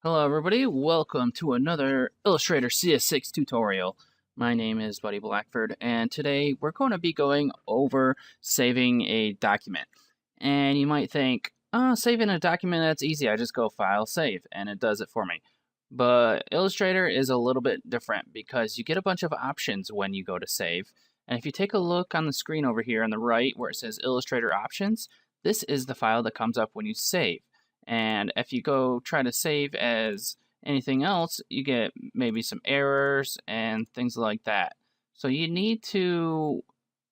Hello everybody, welcome to another Illustrator CS6 tutorial. My name is Buddy Blackford, and today we're going to be going over saving a document. And you might think, saving a document, that's easy, I just go File, Save, and it does it for me. But Illustrator is a little bit different because you get a bunch of options when you go to save. And if you take a look on the screen over here on the right where it says Illustrator Options, this is the file that comes up when you save. And if you go try to save as anything else, you get maybe some errors and things like that. So you need to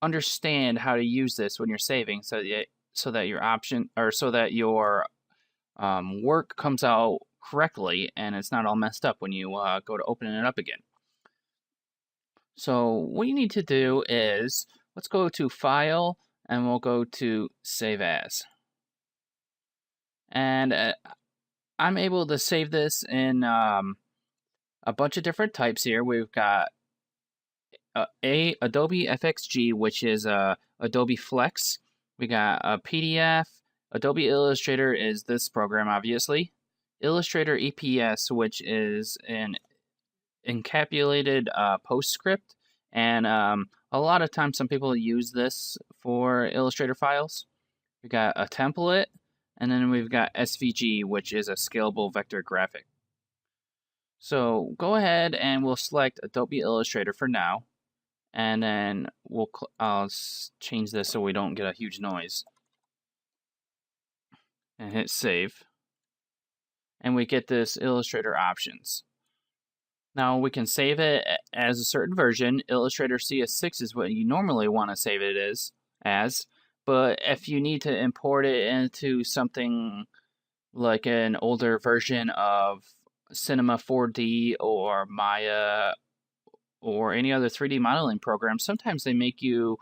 understand how to use this when you're saving, so that your work comes out correctly and it's not all messed up when you go to open it up again. So what you need to do is let's go to File and we'll go to Save As. And I'm able to save this in a bunch of different types here. We've got Adobe FXG, which is Adobe Flex. We got a PDF. Adobe Illustrator is this program, obviously. Illustrator EPS, which is an encapsulated PostScript. And a lot of times some people use this for Illustrator files. We got a template. And then we've got SVG, which is a scalable vector graphic. So go ahead and we'll select Adobe Illustrator for now. And then I'll change this so we don't get a huge noise. And hit save. And we get this Illustrator options. Now we can save it as a certain version. Illustrator CS6 is what you normally want to save it as. But if you need to import it into something like an older version of Cinema 4D or Maya or any other 3D modeling program, sometimes they make you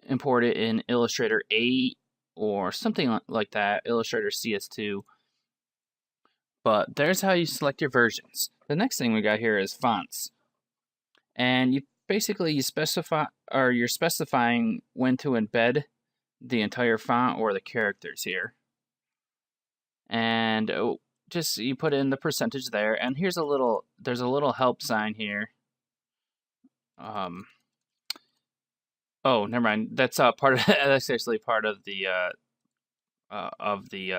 import it in Illustrator 8 or something like that, Illustrator CS2. But there's how you select your versions. The next thing we got here is fonts. And you're specifying when to embed the entire font or the characters here. And just you put in the percentage there, and there's a little help sign here. Oh, never mind. That's part of that's actually part of the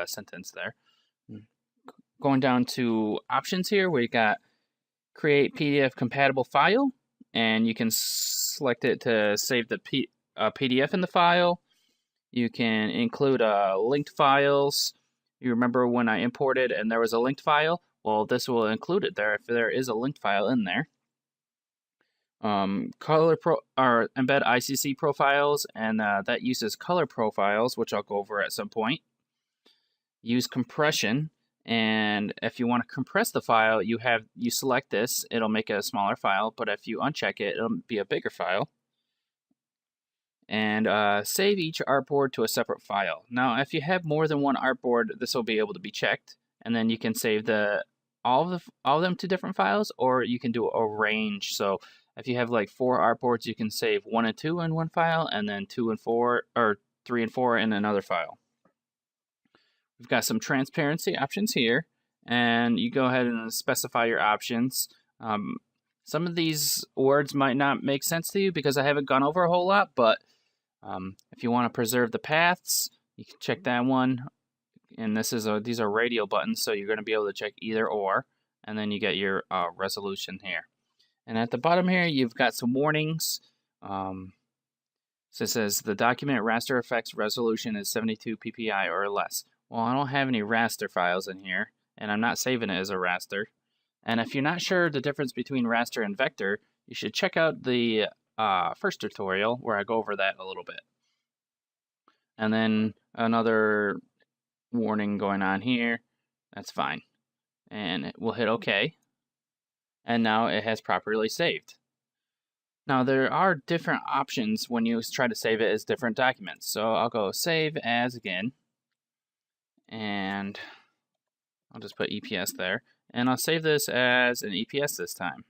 sentence there. Going down to options here, we got create PDF compatible file, and you can select it to save the PDF in the file. You can include linked files. You remember when I imported and there was a linked file? Well, this will include it there if there is a linked file in there. Embed ICC profiles, and that uses color profiles, which I'll go over at some point. Use compression, and if you want to compress the file, you select this. It'll make it a smaller file, but if you uncheck it, it'll be a bigger file. And save each artboard to a separate file. Now, if you have more than one artboard, this will be able to be checked, and then you can save all of them to different files, or you can do a range. So if you have like 4 artboards, you can save 1 and 2 in one file, and then 2 and 4, or 3 and 4 in another file. We've got some transparency options here, and you go ahead and specify your options. Some of these words might not make sense to you because I haven't gone over a whole lot, but if you want to preserve the paths, you can check that one. And these are radial buttons, so you're going to be able to check either or. And then you get your resolution here. And at the bottom here, you've got some warnings. So it says the document raster effects resolution is 72 ppi or less. Well, I don't have any raster files in here, and I'm not saving it as a raster. And if you're not sure the difference between raster and vector, you should check out the first tutorial where I go over that a little bit. And then another warning going on here. That's fine. And we'll hit OK. And now it has properly saved. Now there are different options when you try to save it as different documents. So I'll go Save As again. And I'll just put EPS there. And I'll save this as an EPS this time.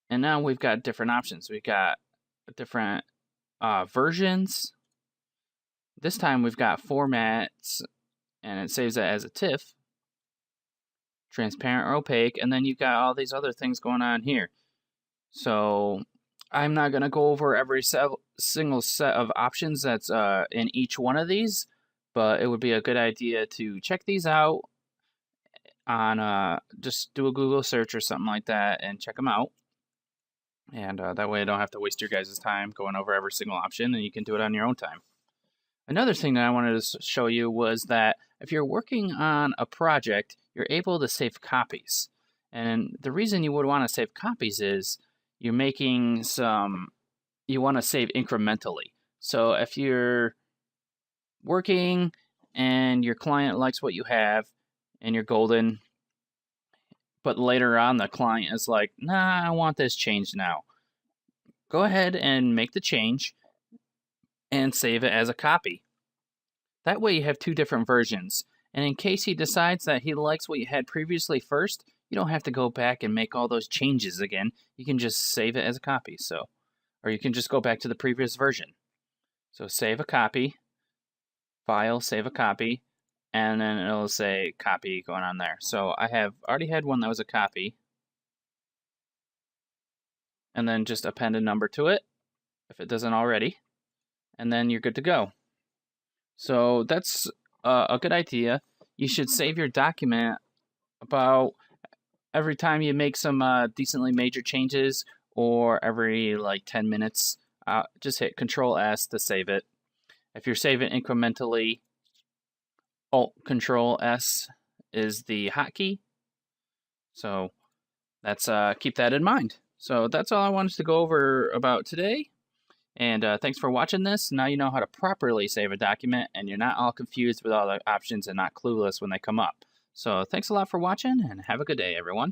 And now we've got different options. We've got different versions. This time we've got formats and it saves it as a TIFF, transparent or opaque, and then you've got all these other things going on here. So I'm not going to go over every single set of options that's in each one of these, but it would be a good idea to check these out on just do a Google search or something like that and check them out. And that way I don't have to waste your guys' time going over every single option, and you can do it on your own time. Another thing that I wanted to show you was that if you're working on a project, you're able to save copies. And the reason you would want to save copies is you're making you want to save incrementally. So if you're working and your client likes what you have and you're golden, but later on the client is like, nah, I want this changed now. Go ahead and make the change and save it as a copy. That way you have two different versions. And in case he decides that he likes what you had previously first, you don't have to go back and make all those changes again. You can just save it as a copy. Or you can just go back to the previous version. So save a copy, file, save a copy, and then it'll say copy going on there. So I have already had one that was a copy. And then just append a number to it, if it doesn't already. And then you're good to go. So that's a good idea. You should save your document about every time you make some decently major changes, or every like 10 minutes. Just hit Control S to save it. If you're saving incrementally, Alt Control S is the hotkey. So that's keep that in mind. So that's all I wanted to go over about today. And thanks for watching this. Now you know how to properly save a document, and you're not all confused with all the options and not clueless when they come up. So thanks a lot for watching, and have a good day, everyone.